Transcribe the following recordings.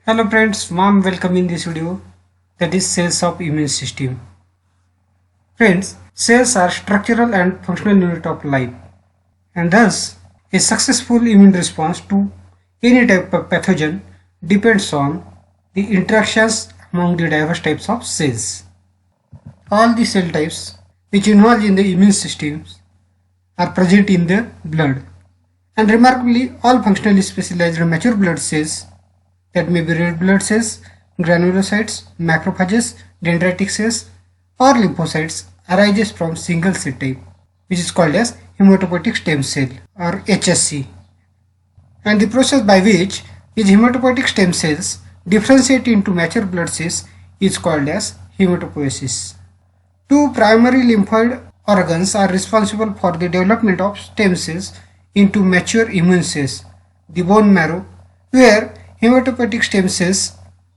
Hello friends, warm welcome in this video, that is cells of immune system. Friends, cells are structural and functional unit of life, and thus a successful immune response to any type of pathogen depends on the interactions among the diverse types of cells. All the cell types which involve in the immune systems are present in the blood, and remarkably all functionally specialized mature blood cells, that may be red blood cells, granulocytes, macrophages, dendritic cells, or lymphocytes, arises from single cell type, which is called as hematopoietic stem cell or HSC. And the process by which these hematopoietic stem cells differentiate into mature blood cells is called as hematopoiesis. Two primary lymphoid organs are responsible for the development of stem cells into mature immune cells: the bone marrow, where hematopoietic stem cells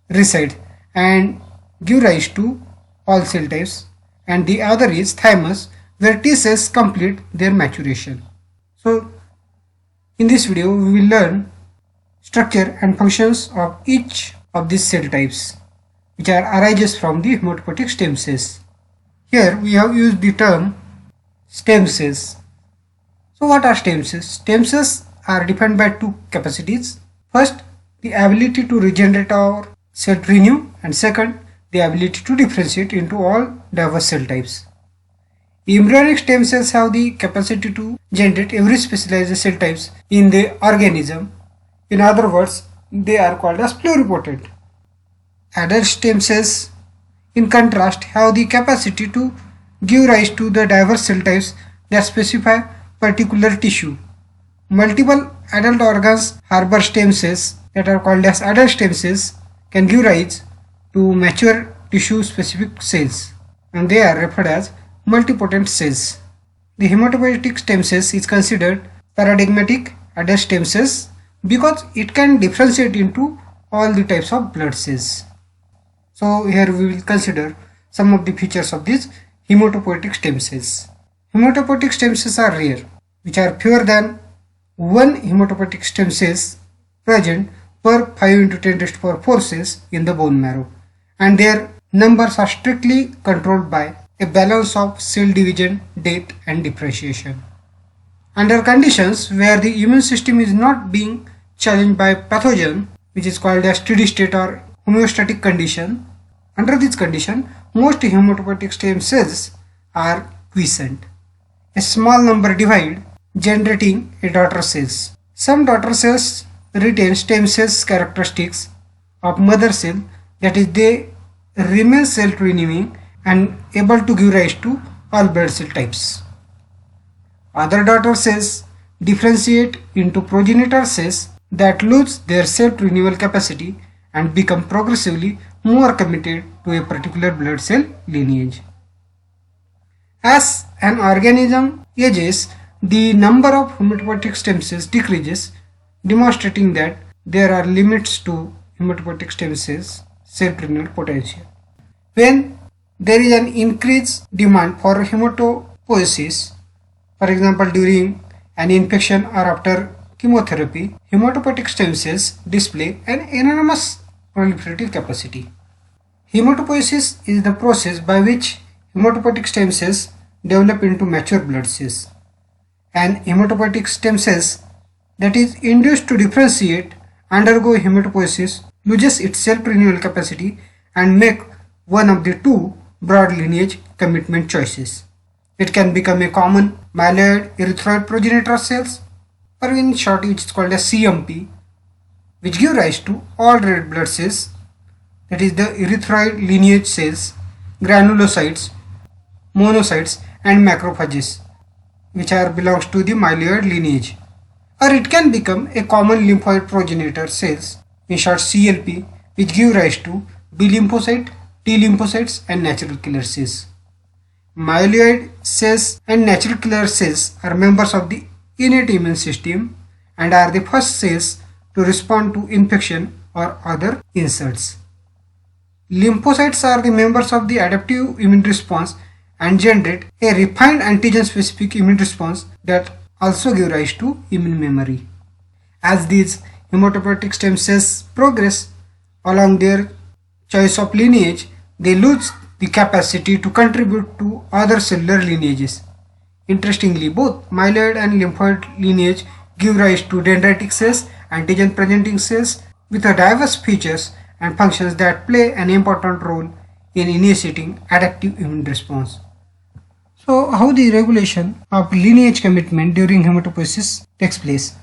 reside and give rise to all cell types, and the other is thymus, where T cells complete their maturation. So in this video we will learn structure and functions of each of these cell types which are arises from the hematopoietic stem cells. Here we have used the term stem cells. So what are stem cells? Stem cells are defined by two capacities. First, the ability to regenerate or self-renew, and second, the ability to differentiate into all diverse cell types. Embryonic stem cells have the capacity to generate every specialized cell types in the organism. In other words, they are called as pluripotent. Adult stem cells, in contrast, have the capacity to give rise to the diverse cell types that specify particular tissue. Multiple adult organs harbor stem cells that are called as adult stem cells can give rise to mature tissue specific cells, and they are referred as multipotent cells. The hematopoietic stem cells is considered paradigmatic adult stem cells because it can differentiate into all the types of blood cells. So here we will consider some of the features of these hematopoietic stem cells. Hematopoietic stem cells are rare, which are fewer than one hematopoietic stem cells present per 5 into 10 raised to power 4 cells in the bone marrow, and their numbers are strictly controlled by a balance of cell division, death, and differentiation. Under conditions where the immune system is not being challenged by pathogen, which is called as steady state or homeostatic condition, under this condition most hematopoietic stem cells are quiescent. A small number divide, generating a daughter cells. Some daughter cells retain stem cells characteristics of mother cell, that is, they remain self-renewing and able to give rise to all blood cell types. Other daughter cells differentiate into progenitor cells that lose their self-renewal capacity and become progressively more committed to a particular blood cell lineage. As an organism ages, the number of hematopoietic stem cells decreases, demonstrating that there are limits to hematopoietic stem cells self-renewal potential. When there is an increased demand for hematopoiesis, for example during an infection or after chemotherapy, hematopoietic stem cells display an enormous proliferative capacity. Hematopoiesis is the process by which hematopoietic stem cells develop into mature blood cells, and hematopoietic stem cells that is induced to differentiate undergo hematopoiesis loses its self-renewal capacity and make one of the two broad lineage commitment choices. It can become a common myeloid erythroid progenitor cells, or in short which is called as CMP, which give rise to all red blood cells, that is the erythroid lineage cells, granulocytes, monocytes, and macrophages, which are belongs to the myeloid lineage. Or it can become a common lymphoid progenitor cells, in short CLP, which give rise to B lymphocyte, T lymphocytes, and natural killer cells. Myeloid cells and natural killer cells are members of the innate immune system and are the first cells to respond to infection or other insults. Lymphocytes are the members of the adaptive immune response and generate a refined antigen specific immune response that also give rise to immune memory. As these hematopoietic stem cells progress, along their choice of lineage, they lose the capacity to contribute to other cellular lineages. Interestingly, both myeloid and lymphoid lineage give rise to dendritic cells, antigen presenting cells with a diverse features and functions that play an important role in initiating adaptive immune response. So, how the regulation of lineage commitment during hematopoiesis takes place?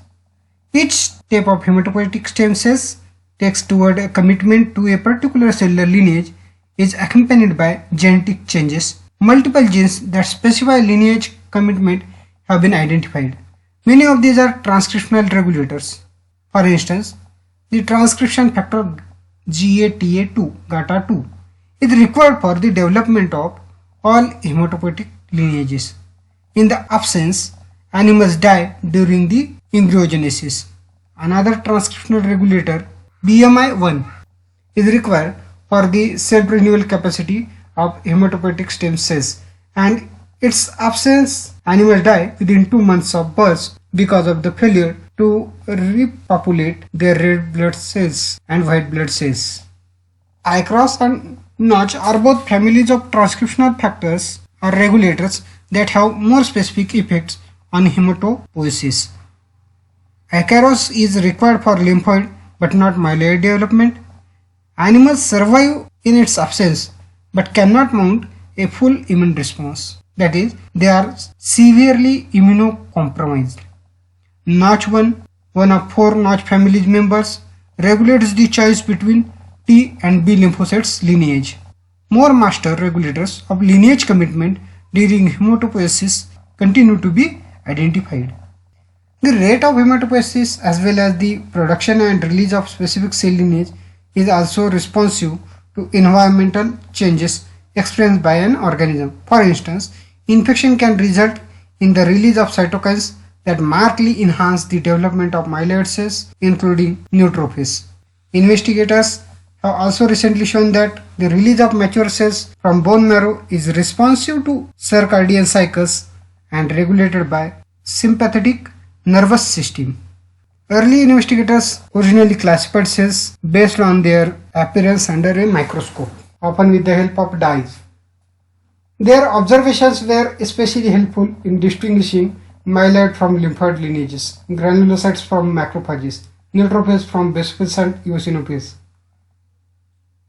Each step of hematopoietic stem cells takes toward a commitment to a particular cellular lineage is accompanied by genetic changes. Multiple genes that specify lineage commitment have been identified. Many of these are transcriptional regulators. For instance, the transcription factor GATA2 is required for the development of all hematopoietic lineages. In the absence, animals die during the embryogenesis. Another transcriptional regulator, BMI1, is required for the self-renewal capacity of hematopoietic stem cells, and its absence, animals die within 2 months of birth because of the failure to repopulate their red blood cells and white blood cells. ICROS and Notch are both families of transcriptional factors or regulators that have more specific effects on hematopoiesis. ICROS is required for lymphoid but not myeloid development. Animals survive in its absence but cannot mount a full immune response. That is, they are severely immunocompromised. Notch1, one of 4 Notch family members, regulates the choice between T and B lymphocytes lineage. More master regulators of lineage commitment during hematopoiesis continue to be identified. The rate of hematopoiesis as well as the production and release of specific cell lineage is also responsive to environmental changes experienced by an organism. For instance, infection can result in the release of cytokines that markedly enhance the development of myeloid cells, including neutrophils. Investigators have also recently shown that the release of mature cells from bone marrow is responsive to circadian cycles and regulated by sympathetic nervous system. Early investigators originally classified cells based on their appearance under a microscope, often with the help of dyes. Their observations were especially helpful in distinguishing myeloid from lymphoid lineages, granulocytes from macrophages, neutrophils from basophils and eosinophils.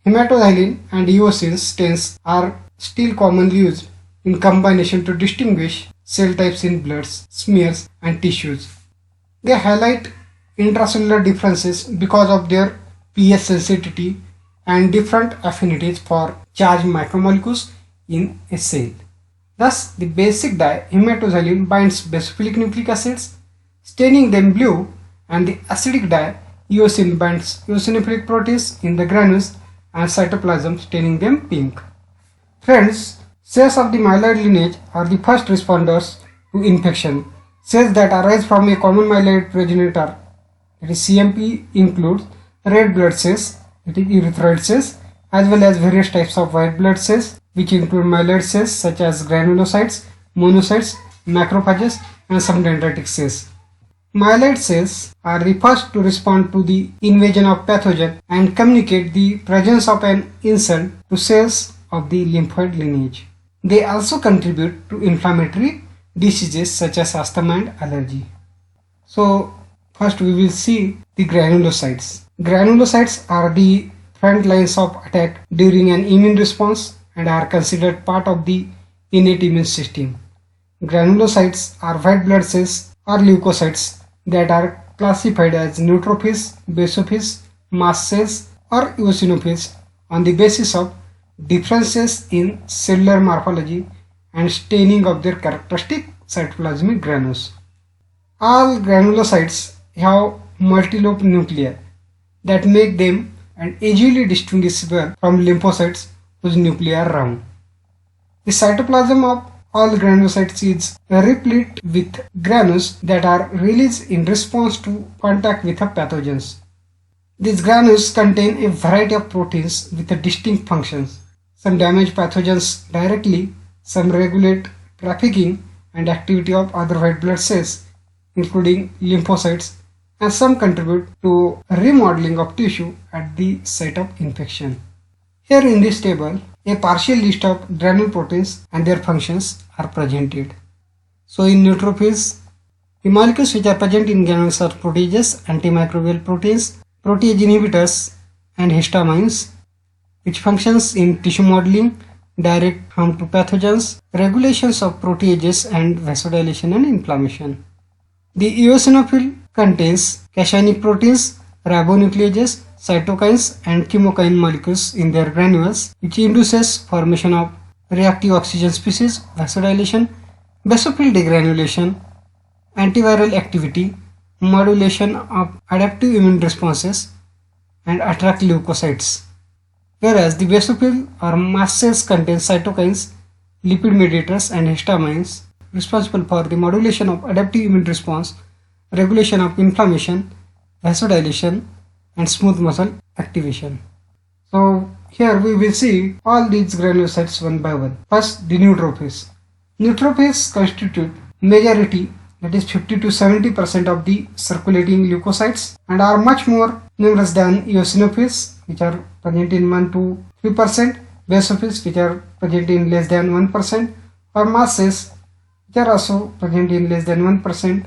Hematoxylin and eosine stains are still commonly used in combination to distinguish cell types in bloods, smears, and tissues. They highlight intracellular differences because of their pH sensitivity and different affinities for charged macromolecules in a cell. Thus, the basic dye hematoxylin binds basophilic nucleic acids, staining them blue, and the acidic dye eosine binds eosinophilic proteins in the granules and cytoplasm, staining them pink. Friends, cells of the myeloid lineage are the first responders to infection. Cells that arise from a common myeloid progenitor, that is CMP, includes red blood cells, that is erythroid cells, as well as various types of white blood cells, which include myeloid cells such as granulocytes, monocytes, macrophages, and some dendritic cells. Myeloid cells are the first to respond to the invasion of pathogen and communicate the presence of an insult to cells of the lymphoid lineage. They also contribute to inflammatory diseases such as asthma and allergy. So, first we will see the granulocytes. Granulocytes are the front lines of attack during an immune response and are considered part of the innate immune system. Granulocytes are white blood cells or leukocytes that are classified as neutrophils, basophils, mast cells, or eosinophils on the basis of differences in cellular morphology and staining of their characteristic cytoplasmic granules. All granulocytes have multilobe nuclei that make them easily distinguishable from lymphocytes whose nuclei are round. The cytoplasm of all granulocytes is replete with granules that are released in response to contact with pathogens. These granules contain a variety of proteins with distinct functions. Some damage pathogens directly, some regulate trafficking and activity of other white blood cells, including lymphocytes, and some contribute to remodeling of tissue at the site of infection. Here in this table, a partial list of granule proteins and their functions are presented. So in neutrophils, the molecules which are present in granules are proteases, antimicrobial proteins, protease inhibitors, and histamines, which functions in tissue modeling, direct harm to pathogens, regulations of proteases, and vasodilation and inflammation. The eosinophil contains cationic proteins, ribonucleases, cytokines, and chemokine molecules in their granules, which induces formation of reactive oxygen species, vasodilation, basophil degranulation, antiviral activity, modulation of adaptive immune responses, and attract leukocytes. Whereas the basophil or mast cells contain cytokines, lipid mediators, and histamines responsible for the modulation of adaptive immune response, regulation of inflammation, vasodilation, and smooth muscle activation. So here we will see all these granulocytes one by one. First, the neutrophils. Neutrophils constitute majority, that is 50 to 70% of the circulating leukocytes, and are much more numerous than eosinophils, which are present in 1 to 3%, basophils, which are present in less than 1%, or mast cells, which are also present in less than 1%.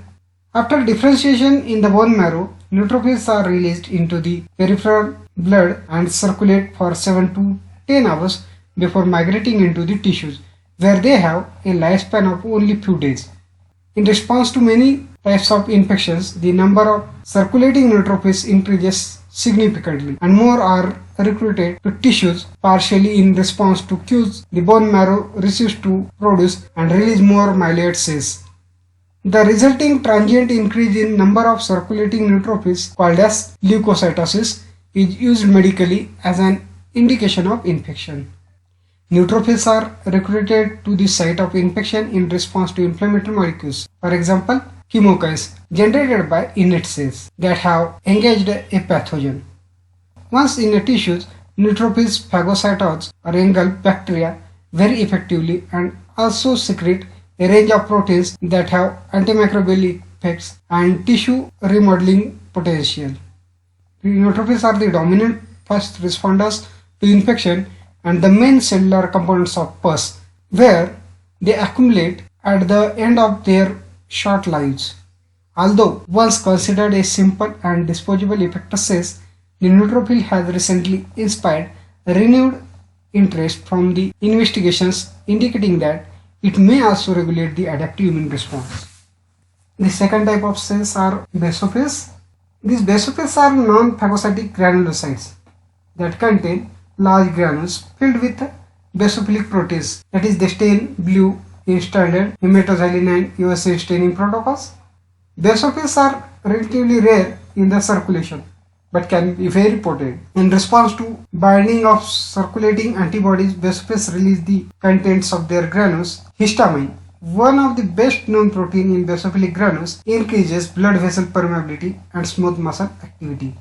After differentiation in the bone marrow, neutrophils are released into the peripheral blood and circulate for 7 to 10 hours before migrating into the tissues, where they have a lifespan of only few days. In response to many types of infections, the number of circulating neutrophils increases significantly, and more are recruited to tissues, partially in response to cues the bone marrow receives to produce and release more myeloid cells. The resulting transient increase in number of circulating neutrophils, called as leukocytosis, is used medically as an indication of infection. Neutrophils are recruited to the site of infection in response to inflammatory molecules, for example, chemokines generated by innate cells that have engaged a pathogen. Once in a tissues, neutrophils phagocytosis or engulf bacteria very effectively and also secrete a range of proteins that have antimicrobial effects and tissue remodeling potential. The neutrophils are the dominant first responders to infection and the main cellular components of pus, where they accumulate at the end of their short lives. Although once considered a simple and disposable effector cells, the neutrophil has recently inspired renewed interest from the investigations indicating that it may also regulate the adaptive immune response. The second type of cells are basophils. These basophils are non-phagocytic granulocytes that contain large granules filled with basophilic proteins, that is, they stain blue in standard hematoxylin and eosin staining protocols. Basophils are relatively rare in the circulation but can be very potent. In response to binding of circulating antibodies, basophils release the contents of their granules, histamine, one of the best known protein in basophilic granules, increases blood vessel permeability and smooth muscle activity.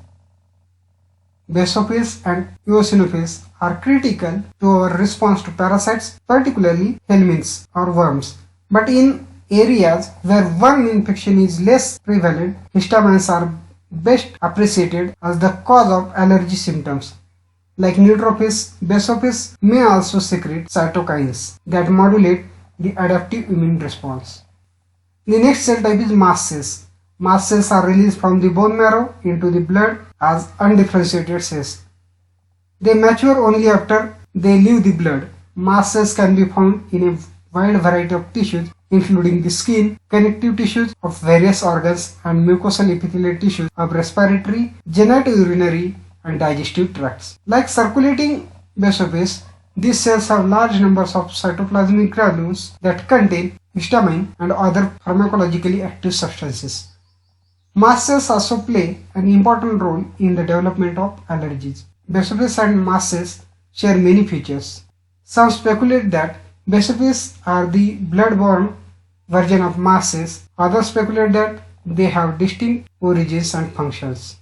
Vasophase and eosinophils are critical to our response to parasites, particularly helminths or worms. But in areas where worm infection is less prevalent, histamines are best appreciated as the cause of allergy symptoms. Like neutrophils, basophils may also secrete cytokines that modulate the adaptive immune response. The next cell type is mast cells. Mast cells are released from the bone marrow into the blood as undifferentiated cells. They mature only after they leave the blood. Mast cells can be found in a wide variety of tissues, including the skin, connective tissues of various organs, and mucosal epithelial tissues of respiratory, genitourinary, and digestive tracts. Like circulating basophils, these cells have large numbers of cytoplasmic granules that contain histamine and other pharmacologically active substances. Mast cells also play an important role in the development of allergies. Basophils and mast cells share many features. Some speculate that basophils are the blood-borne version of mast cells. Others speculate that they have distinct origins and functions.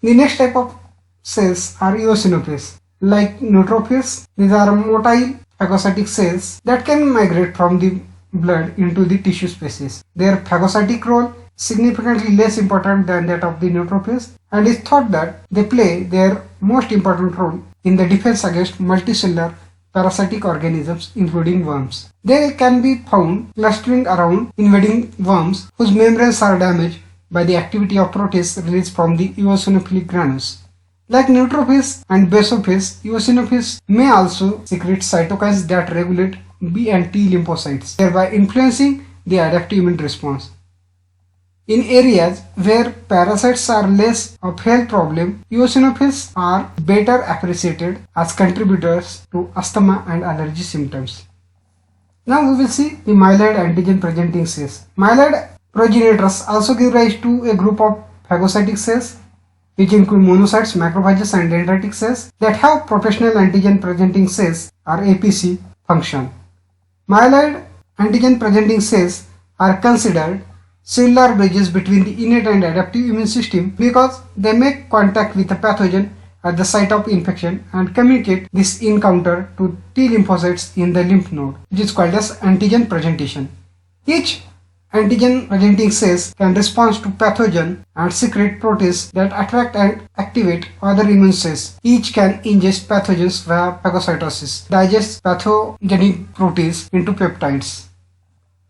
The next type of cells are eosinophils. Like neutrophils, these are motile phagocytic cells that can migrate from the blood into the tissue spaces. Their phagocytic role significantly less important than that of the neutrophils, and is thought that they play their most important role in the defense against multicellular parasitic organisms including worms. They can be found clustering around invading worms whose membranes are damaged by the activity of proteins released from the eosinophilic granules. Like neutrophils and basophase, eosinophils may also secrete cytokines that regulate B and T lymphocytes, thereby influencing the adaptive immune response. In areas where parasites are less of a health problem, eosinophils are better appreciated as contributors to asthma and allergy symptoms. Now we will see the myeloid antigen presenting cells. Myeloid progenitors also give rise to a group of phagocytic cells which include monocytes, macrophages and dendritic cells that have professional antigen presenting cells or APC function. Myeloid antigen presenting cells are considered cellular bridges between the innate and adaptive immune system because they make contact with a pathogen at the site of infection and communicate this encounter to T lymphocytes in the lymph node, which is called as antigen presentation. Each antigen presenting cells can respond to pathogen and secrete proteins that attract and activate other immune cells. Each can ingest pathogens via phagocytosis, digest pathogenic proteins into peptides,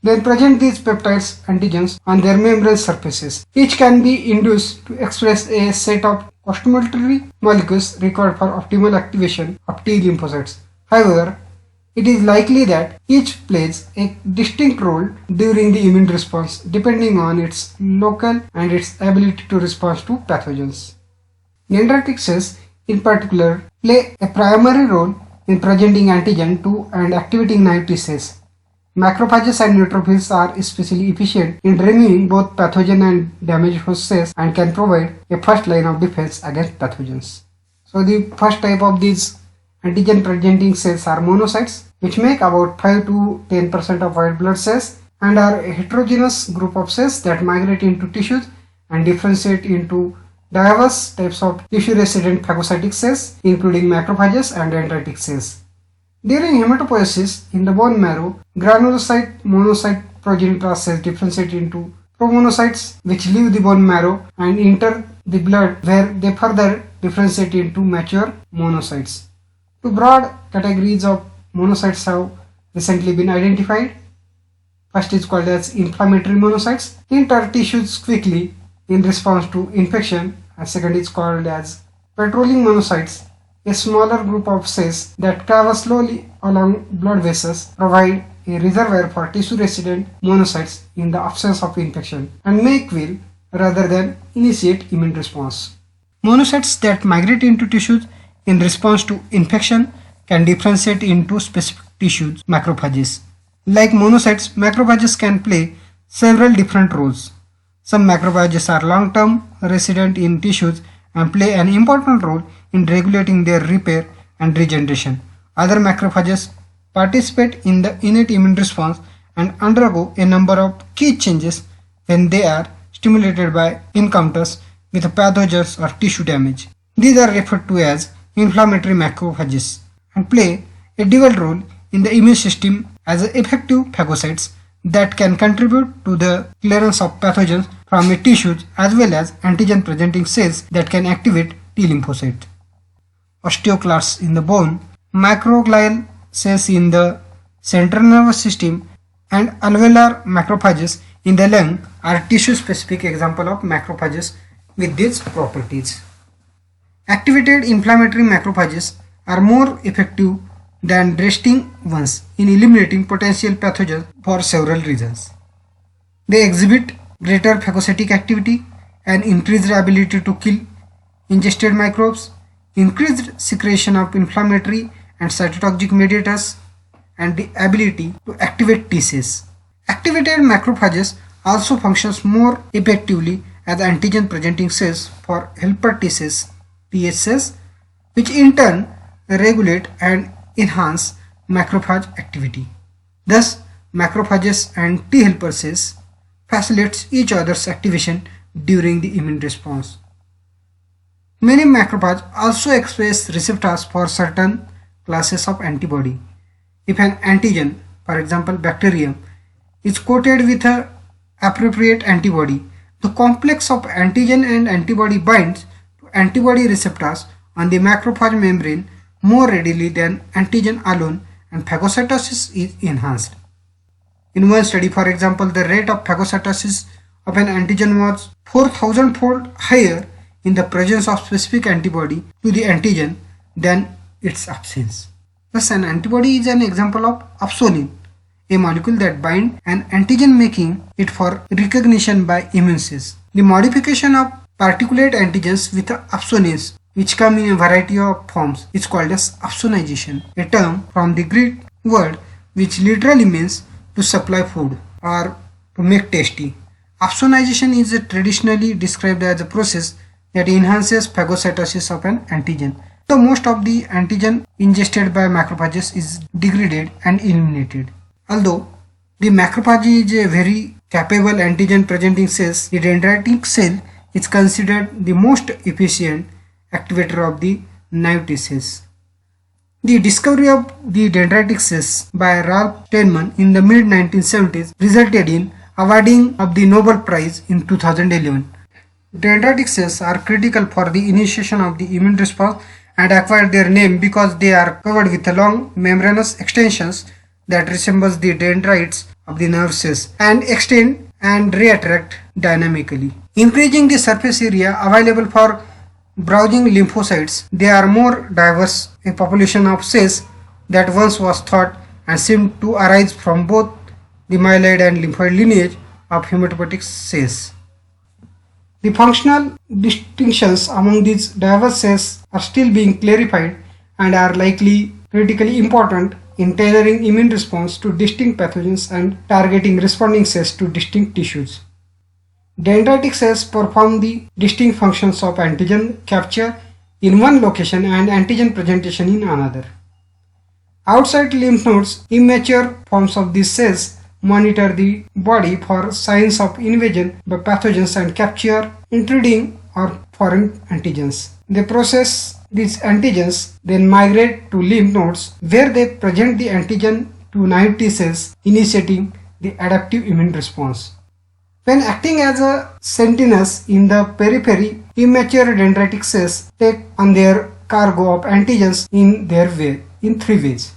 then present these peptides antigens on their membrane surfaces. Each can be induced to express a set of costimulatory molecules required for optimal activation of T lymphocytes. However, it is likely that each plays a distinct role during the immune response depending on its local and its ability to respond to pathogens. Dendritic cells in particular play a primary role in presenting antigen to and activating naive T cells. Macrophages and neutrophils are especially efficient in removing both pathogen and damaged host cells and can provide a first line of defense against pathogens. So the first type of these antigen presenting cells are monocytes, which make about 5 to 10% of white blood cells and are a heterogeneous group of cells that migrate into tissues and differentiate into diverse types of tissue resident phagocytic cells including macrophages and dendritic cells. During hematopoiesis in the bone marrow, granulocyte monocyte progenitor cells differentiate into promonocytes which leave the bone marrow and enter the blood where they further differentiate into mature monocytes. Two broad categories of monocytes have recently been identified. First is called as inflammatory monocytes, enter tissues quickly in response to infection, and second is called as patrolling monocytes, a smaller group of cells that travel slowly along blood vessels, provide a reservoir for tissue resident monocytes in the absence of infection and may kill rather than initiate immune response. Monocytes that migrate into tissues in response to infection can differentiate into specific tissues, macrophages. Like monocytes, macrophages can play several different roles. Some macrophages are long-term resident in tissues and play an important role in regulating their repair and regeneration. Other macrophages participate in the innate immune response and undergo a number of key changes when they are stimulated by encounters with pathogens or tissue damage. These are referred to as inflammatory macrophages and play a dual role in the immune system as effective phagocytes that can contribute to the clearance of pathogens from a tissues as well as antigen presenting cells that can activate T lymphocytes. Osteoclasts in the bone, macroglial cells in the central nervous system, and alveolar macrophages in the lung are tissue-specific examples of macrophages with these properties. Activated inflammatory macrophages are more effective than resting ones in eliminating potential pathogens for several reasons. They exhibit greater phagocytic activity and increased ability to kill ingested microbes, increased secretion of inflammatory and cytotoxic mediators, and the ability to activate T cells. Activated macrophages also functions more effectively as antigen presenting cells for helper T cells, PH cells, which in turn regulate and enhance macrophage activity. Thus, macrophages and T helper cells facilitates each other's activation during the immune response. Many macrophages also express receptors for certain classes of antibody. If an antigen, for example bacterium, is coated with an appropriate antibody The complex of antigen and antibody binds to antibody receptors on the macrophage membrane more readily than antigen alone, and phagocytosis is enhanced. In one study, for example, the rate of phagocytosis of an antigen was 4,000-fold higher in the presence of specific antibody to the antigen than its absence. Thus, an antibody is an example of opsonin, a molecule that binds an antigen, making it for recognition by immune cells. The modification of particulate antigens with opsonins, which come in a variety of forms, is called as opsonization, a term from the Greek word which literally means to supply food or to make tasty. Opsonization is traditionally described as a process that enhances phagocytosis of an antigen. So most of the antigen ingested by macrophages is degraded and eliminated. Although the macrophage is a very capable antigen presenting cells, the dendritic cell is considered the most efficient activator of the naive T cells. The discovery of the dendritic cells by Ralph Steinman in the mid-1970s resulted in awarding of the Nobel Prize in 2011. Dendritic cells are critical for the initiation of the immune response and acquired their name because they are covered with long membranous extensions that resembles the dendrites of the nerve cells and extend and reattract dynamically. Increasing the surface area available for browsing lymphocytes, they are more diverse, a population of cells that once was thought and seemed to arise from both the myeloid and lymphoid lineage of hematopoietic cells. The functional distinctions among these diverse cells are still being clarified and are likely critically important in tailoring immune response to distinct pathogens and targeting responding cells to distinct tissues. Dendritic cells perform the distinct functions of antigen capture in one location and antigen presentation in another. Outside lymph nodes, immature forms of these cells monitor the body for signs of invasion by pathogens and capture intruding or foreign antigens. They process these antigens, then migrate to lymph nodes where they present the antigen to naive T cells, initiating the adaptive immune response. When acting as a sentinels in the periphery, immature dendritic cells take on their cargo of antigens in three ways.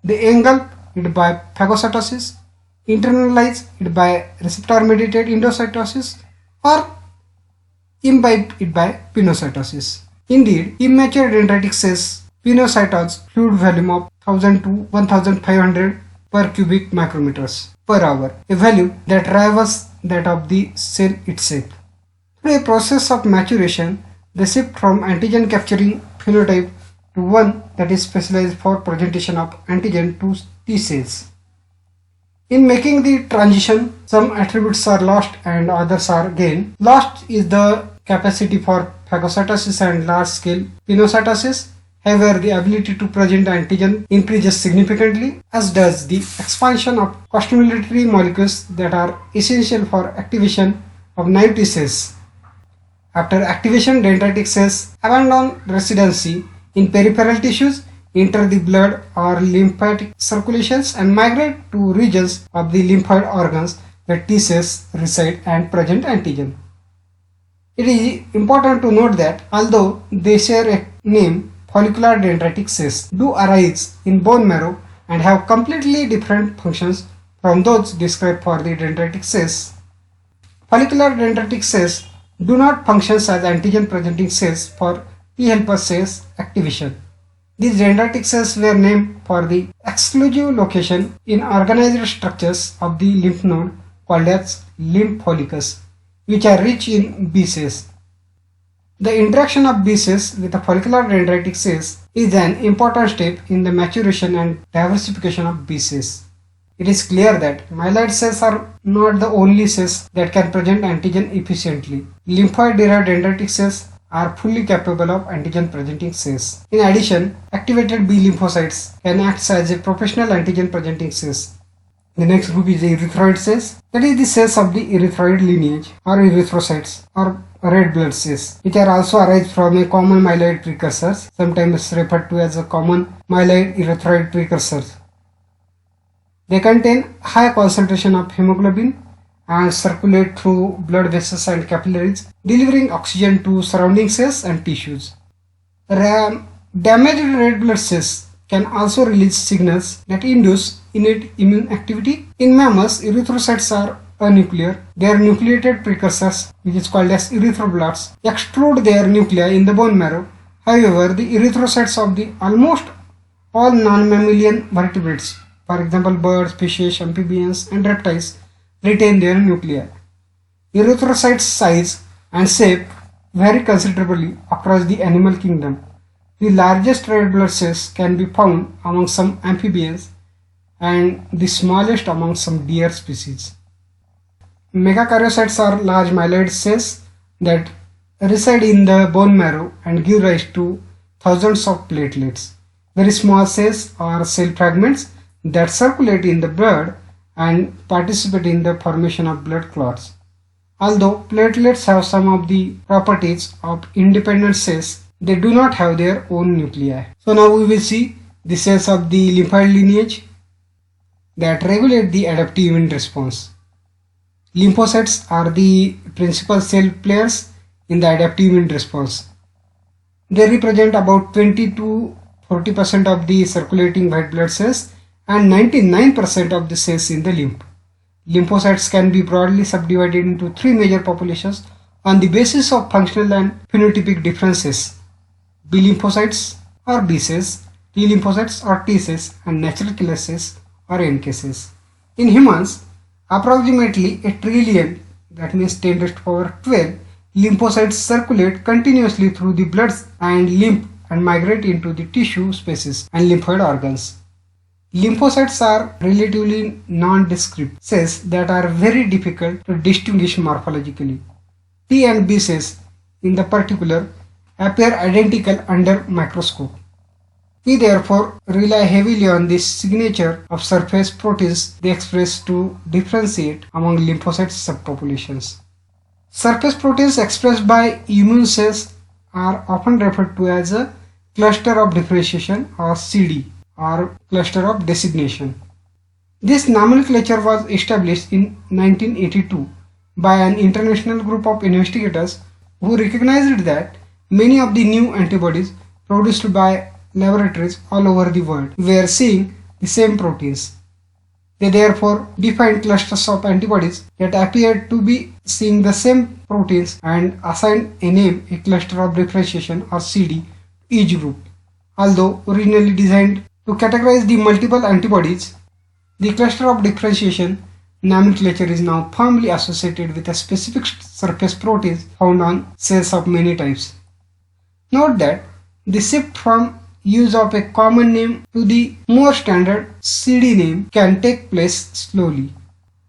They engulf it by phagocytosis, internalize it by receptor-mediated endocytosis, or imbibe it by pinocytosis. Indeed, immature dendritic cells pinocytosis fluid volume of 1000 to 1500 per cubic micrometers per hour, a value that rivals that of the cell itself. Through a process of maturation, they shift from antigen capturing phenotype to one that is specialized for presentation of antigen to T cells. In making the transition, some attributes are lost and others are gained. Lost is the capacity for phagocytosis and large-scale pinocytosis. However, the ability to present antigen increases significantly, as does the expansion of costimulatory molecules that are essential for activation of naive T cells. After activation, dendritic cells abandon residency in peripheral tissues, enter the blood or lymphatic circulations, and migrate to regions of the lymphoid organs where T cells reside and present antigen. It is important to note that although they share a name, follicular dendritic cells do arise in bone marrow and have completely different functions from those described for the dendritic cells. Follicular dendritic cells do not function as antigen presenting cells for T helper cells activation. These dendritic cells were named for the exclusive location in organized structures of the lymph node called as lymph follicles, which are rich in B cells. The interaction of B cells with the follicular dendritic cells is an important step in the maturation and diversification of B cells. It is clear that myeloid cells are not the only cells that can present antigen efficiently. Lymphoid-derived dendritic cells are fully capable of antigen presenting cells. In addition, activated B lymphocytes can act as a professional antigen presenting cells. The next group is the erythroid cells, that is the cells of the erythroid lineage or erythrocytes or red blood cells, which are also arise from a common myeloid precursors, sometimes referred to as a common myeloid erythroid precursors. They contain high concentration of hemoglobin and circulate through blood vessels and capillaries, delivering oxygen to surrounding cells and tissues. Damaged red blood cells can also release signals that induce innate immune activity. In mammals, erythrocytes are anuclear. Their nucleated precursors, which is called as erythroblasts, extrude their nuclei in the bone marrow. However, the erythrocytes of the almost all non-mammalian vertebrates, for example birds, fishes, amphibians, and reptiles, retain their nuclei. Erythrocytes' size and shape vary considerably across the animal kingdom. The largest red blood cells can be found among some amphibians and the smallest among some deer species. Megakaryocytes are large myeloid cells that reside in the bone marrow and give rise to thousands of platelets. Very small cells are cell fragments that circulate in the blood and participate in the formation of blood clots. Although platelets have some of the properties of independent cells, they do not have their own nuclei. So now we will see the cells of the lymphoid lineage that regulate the adaptive immune response. Lymphocytes are the principal cell players in the adaptive immune response. They represent about 20 to 40% of the circulating white blood cells and 99% of the cells in the lymph. Lymphocytes can be broadly subdivided into three major populations on the basis of functional and phenotypic differences: B lymphocytes or B cells, T lymphocytes or T cells, and natural killer cells or NK cells. In humans, approximately a trillion, that means 10 raised to power 12, lymphocytes circulate continuously through the blood and lymph and migrate into the tissue spaces and lymphoid organs. Lymphocytes are relatively nondescript cells that are very difficult to distinguish morphologically. T and B cells, in the particular, appear identical under microscope. We therefore rely heavily on the signature of surface proteins they express to differentiate among lymphocyte subpopulations. Surface proteins expressed by immune cells are often referred to as a cluster of differentiation or CD or cluster of designation. This nomenclature was established in 1982 by an international group of investigators who recognized that many of the new antibodies produced by laboratories all over the world were seeing the same proteins. They therefore defined clusters of antibodies that appeared to be seeing the same proteins and assigned a name, a cluster of differentiation or CD, to each group. Although originally designed to categorize the multiple antibodies, the cluster of differentiation nomenclature is now firmly associated with a specific surface proteins found on cells of many types. Note that the shift from use of a common name to the more standard CD name can take place slowly.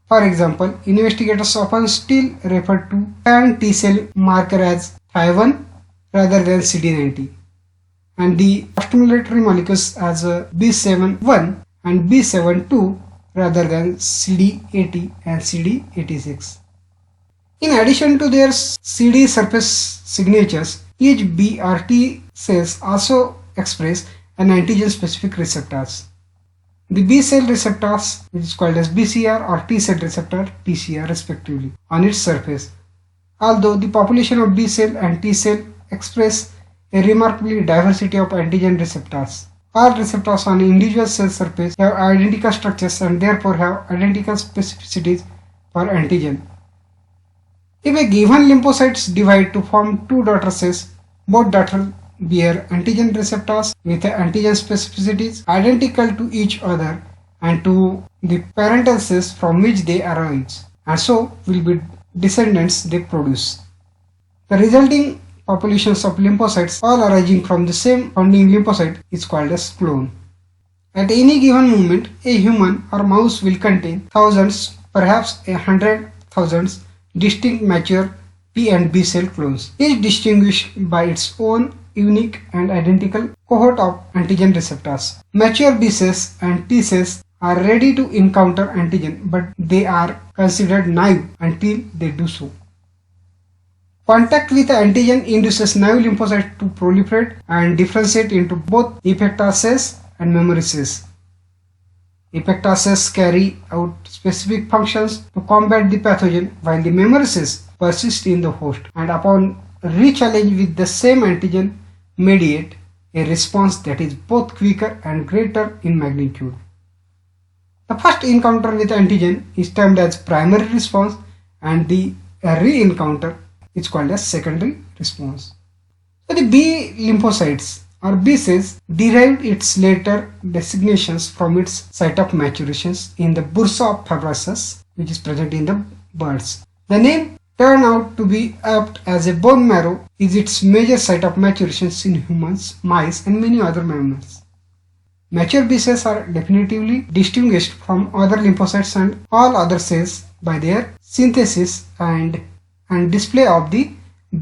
For example, investigators often still refer to pan T-cell marker as Thi1 rather than CD90, and the stimulatory molecules as B71 and B72 rather than CD80 and CD86. In addition to their CD surface signatures, each B or T cells also express an antigen-specific receptors. The B cell receptors, which is called as BCR, or T cell receptor TCR respectively, on its surface. Although the population of B cell and T cell express a remarkably diversity of antigen receptors. All receptors on individual cell surface have identical structures and therefore have identical specificities for antigen. If a given lymphocytes divide to form two daughter cells, both daughter bear antigen receptors with antigen specificities identical to each other and to the parental cells from which they arise, and so will be descendants they produce. The resulting populations of lymphocytes, all arising from the same founding lymphocyte, is called as clone. At any given moment, a human or mouse will contain thousands, perhaps 100,000 distinct mature T and B cell clones, each distinguished by its own unique and identical cohort of antigen receptors. Mature B cells and T cells are ready to encounter antigen, but they are considered naive until they do so. Contact with the antigen induces naive lymphocytes to proliferate and differentiate into both effector cells and memory cells. Effector cells carry out specific functions to combat the pathogen, while the memory cells persist in the host and upon re-challenge with the same antigen mediate a response that is both quicker and greater in magnitude. The first encounter with antigen is termed as primary response, and the re-encounter is called as secondary response. So the B lymphocytes or B cells derived its later designations from its site of maturations in the bursa of fibrosis, which is present in the birds. The name turned out to be apt as a bone marrow is its major site of maturations in humans, mice, and many other mammals. Mature B cells are definitively distinguished from other lymphocytes and all other cells by their synthesis and display of the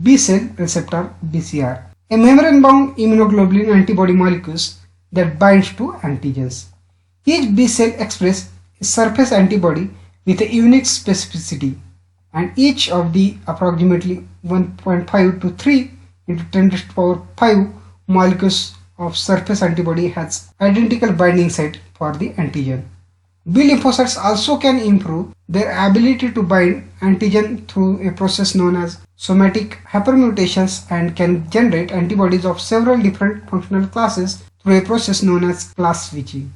B cell receptor BCR, a membrane-bound immunoglobulin antibody molecules that binds to antigens. Each B cell expresses a surface antibody with a unique specificity, and each of the approximately 1.5 to 3 into 10 to the power 5 molecules of surface antibody has identical binding site for the antigen. B lymphocytes also can improve their ability to bind antigen through a process known as somatic hypermutations and can generate antibodies of several different functional classes through a process known as class switching.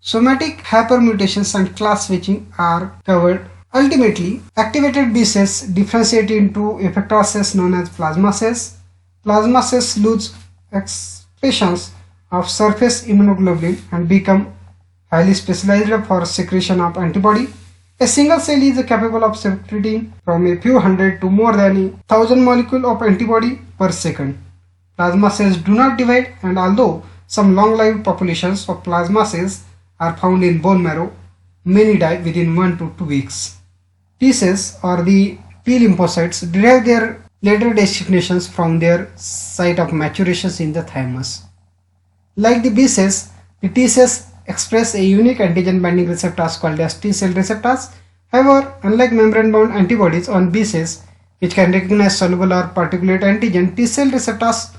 Somatic hypermutations and class switching are covered. Ultimately, activated B cells differentiate into effector cells known as plasma cells. Plasma cells lose expressions of surface immunoglobulin and become highly specialized for secretion of antibody. A single cell is capable of secreting from a few hundred to more than 1,000 molecules of antibody per second. Plasma cells do not divide, and although some long-lived populations of plasma cells are found in bone marrow, many die within 1 to 2 weeks. T cells or the T lymphocytes derive their later designations from their site of maturations in the thymus. Like the B cells, the T cells express a unique antigen binding receptors called as T cell receptors. However, unlike membrane-bound antibodies on B cells, which can recognize soluble or particulate antigen, T cell receptors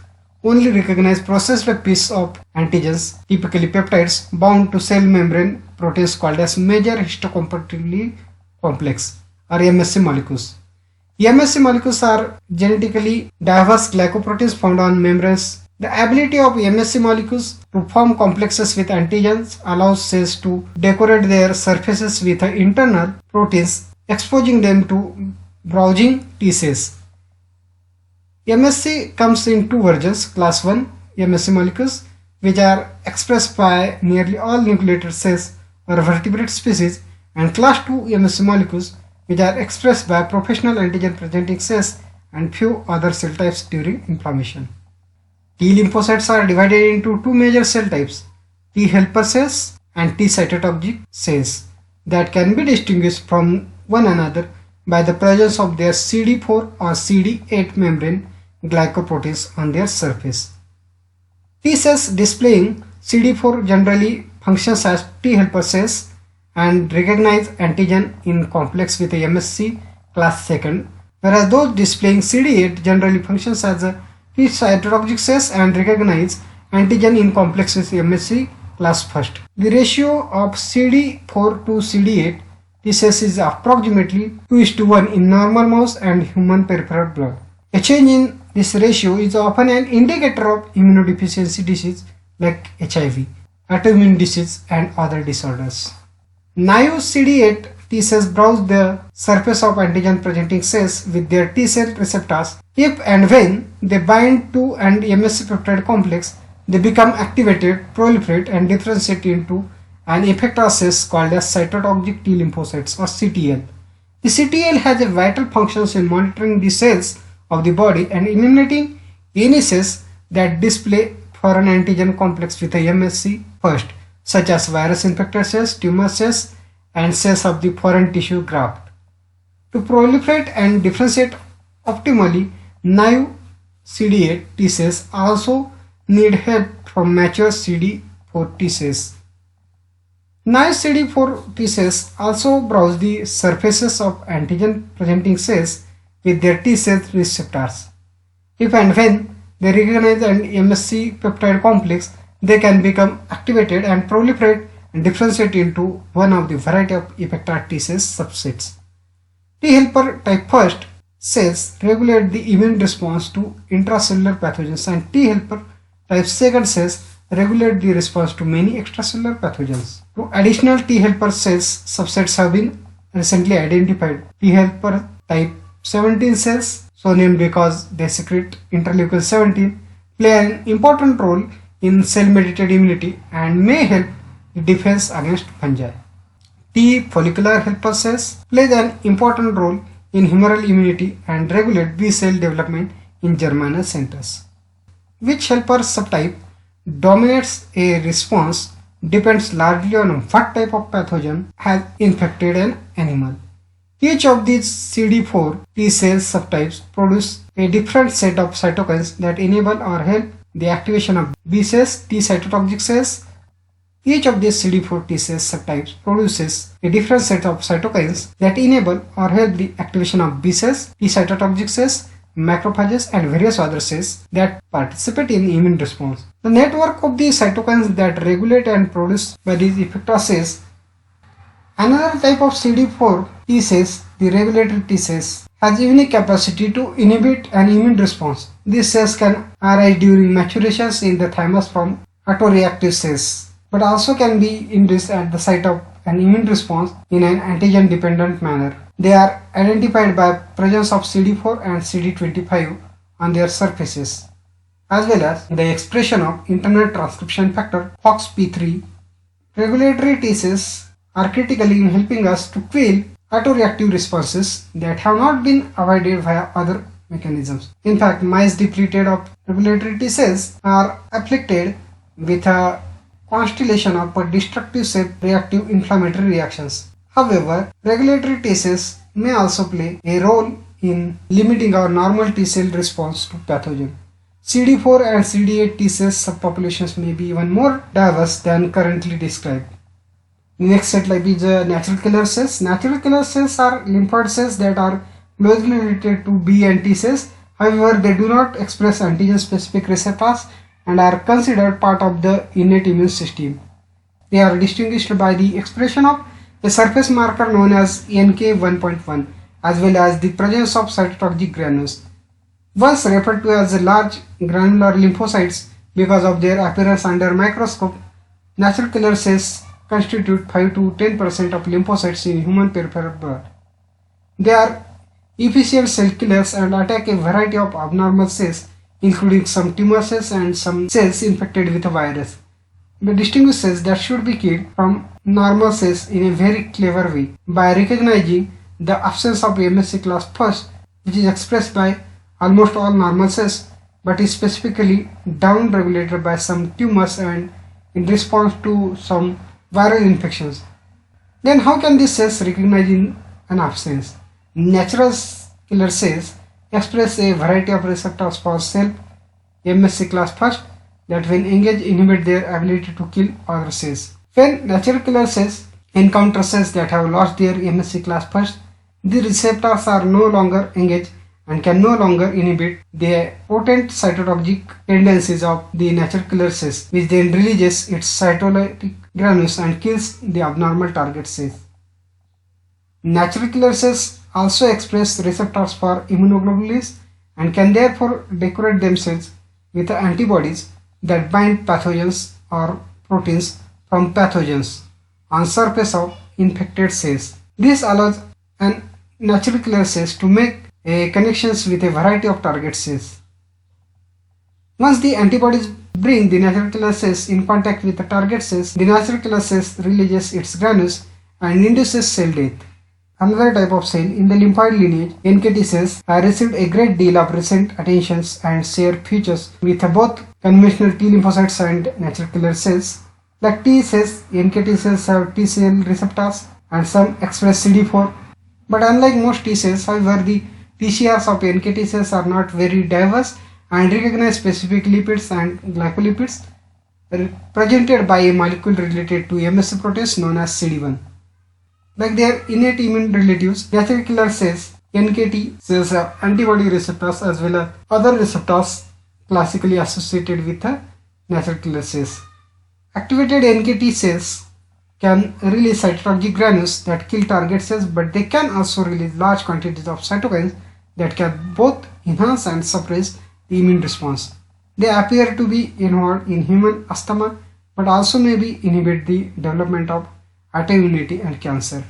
only recognize processed pieces of antigens, typically peptides, bound to cell membrane proteins called as major histocompatibility complex or MSC molecules. MSC molecules are genetically diverse glycoproteins found on membranes. The ability of MSC molecules to form complexes with antigens allows cells to decorate their surfaces with internal proteins, exposing them to browsing T cells. MSC comes in two versions: class 1 MSC molecules, which are expressed by nearly all nucleated cells or vertebrate species, and class 2 MSC molecules, which are expressed by professional antigen presenting cells and few other cell types during inflammation. T lymphocytes are divided into two major cell types: T helper cells and T cytotoxic cells, that can be distinguished from one another by the presence of their CD4 or CD8 membrane glycoproteins on their surface. T cells displaying CD4 generally functions as T helper cells and recognize antigen in complex with a MSC class 2nd, whereas those displaying CD8 generally functions as a T cytotoxic cells and recognize antigen in complex with MSC class 1st. The ratio of CD4 to CD8 T cells is approximately 2:1 in normal mouse and human peripheral blood. A change in this ratio is often an indicator of immunodeficiency disease like HIV, autoimmune disease, and other disorders. Naive CD8 T cells browse the surface of antigen presenting cells with their T cell receptors. If and when they bind to an MSC peptide complex, they become activated, proliferate, and differentiate into an effector cells called as cytotoxic T lymphocytes or CTL. The CTL has a vital functions in monitoring the cells of the body and eliminating any cells that display foreign antigen complex with a MSC first, such as virus infected cells, tumor cells, and cells of the foreign tissue graft. To proliferate and differentiate optimally, naive CD8 T cells also need help from mature CD4 T cells. Naive CD4 T cells also browse the surfaces of antigen presenting cells with their T cell receptors. If and when they recognize an MSC peptide complex, they can become activated and proliferate and differentiate into one of the variety of effector T cells subsets. T helper type first cells regulate the immune response to intracellular pathogens, and T helper type second cells regulate the response to many extracellular pathogens. Two additional T helper cells subsets have been recently identified. T helper type 17 cells, so named because they secrete interleukin 17, play an important role in cell-mediated immunity and may help the defense against fungi. T follicular helper cells play an important role in humoral immunity and regulate B cell development in germinal centers. Which helper subtype dominates a response depends largely on what type of pathogen has infected an animal. Each of these CD4 T cell subtypes produce a different set of cytokines that enable or help the activation of B cells, T cytotoxic cells. Each of these CD4 T cell subtypes produces a different set of cytokines that enable or help the activation of B cells, T cytotoxic cells, macrophages, and various other cells that participate in immune response. The network of the cytokines that regulate and produce by these effector cells. Another type of CD4 T cells, the regulatory T cells, has unique capacity to inhibit an immune response. These cells can arise during maturations in the thymus from autoreactive cells, but also can be induced at the site of an immune response in an antigen-dependent manner. They are identified by presence of CD4 and CD25 on their surfaces, as well as the expression of internal transcription factor FOXP3. Regulatory T cells are critical in helping us to quell autoreactive responses that have not been avoided via other mechanisms. In fact, mice depleted of regulatory T cells are afflicted with a constellation of destructive self-reactive inflammatory reactions. However, regulatory T cells may also play a role in limiting our normal T cell response to pathogen. CD4 and CD8 T cell subpopulations may be even more diverse than currently described. Next set like is natural killer cells. Natural killer cells are lymphoid cells that are closely related to B and T cells. However, they do not express antigen-specific receptors and are considered part of the innate immune system. They are distinguished by the expression of a surface marker known as NK1.1 as well as the presence of cytotoxic granules. Once referred to as large granular lymphocytes because of their appearance under microscope, natural killer cells constitute 5 to 10% of lymphocytes in human peripheral blood. They are efficient cell killers and attack a variety of abnormal cells, including some tumor cells and some cells infected with a virus. They distinguish cells that should be killed from normal cells in a very clever way by recognizing the absence of MSC class first, which is expressed by almost all normal cells but is specifically down-regulated by some tumors and in response to some viral infections. Then how can these cells recognize in an absence? Natural killer cells express a variety of receptors for self MSC class first that when engaged inhibit their ability to kill other cells. When natural killer cells encounter cells that have lost their MSC class first, the receptors are no longer engaged and can no longer inhibit the potent cytotoxic tendencies of the natural killer cells, which then releases its cytolytic granules and kills the abnormal target cells. Natural killer cells also express receptors for immunoglobulins and can therefore decorate themselves with antibodies that bind pathogens or proteins from pathogens on surface of infected cells. This allows an natural killer cells to make connections with a variety of target cells. Once the antibodies bring the natural killer cells in contact with the target cells, the natural killer cells releases its granules and induces cell death. Another type of cell in the lymphoid lineage, NKT cells, have received a great deal of recent attentions and share features with both conventional T lymphocytes and natural killer cells. Like T cells, NKT cells have T cell receptors and some express CD4. But unlike most T cells, however, the TCRs of NKT cells are not very diverse and recognize specific lipids and glycolipids presented by a molecule related to MSC proteins known as CD1. Like their innate immune relatives, natural killer cells, NKT cells have antibody receptors as well as other receptors classically associated with the natural killer cells. Activated NKT cells can release cytologic granules that kill target cells, but they can also release large quantities of cytokines that can both enhance and suppress the immune response. They appear to be involved in human asthma, but also maybe inhibit the development of autoimmunity and cancer.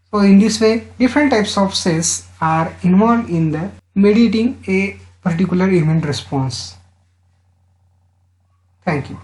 So in this way, different types of cells are involved in the mediating a particular immune response. Thank you.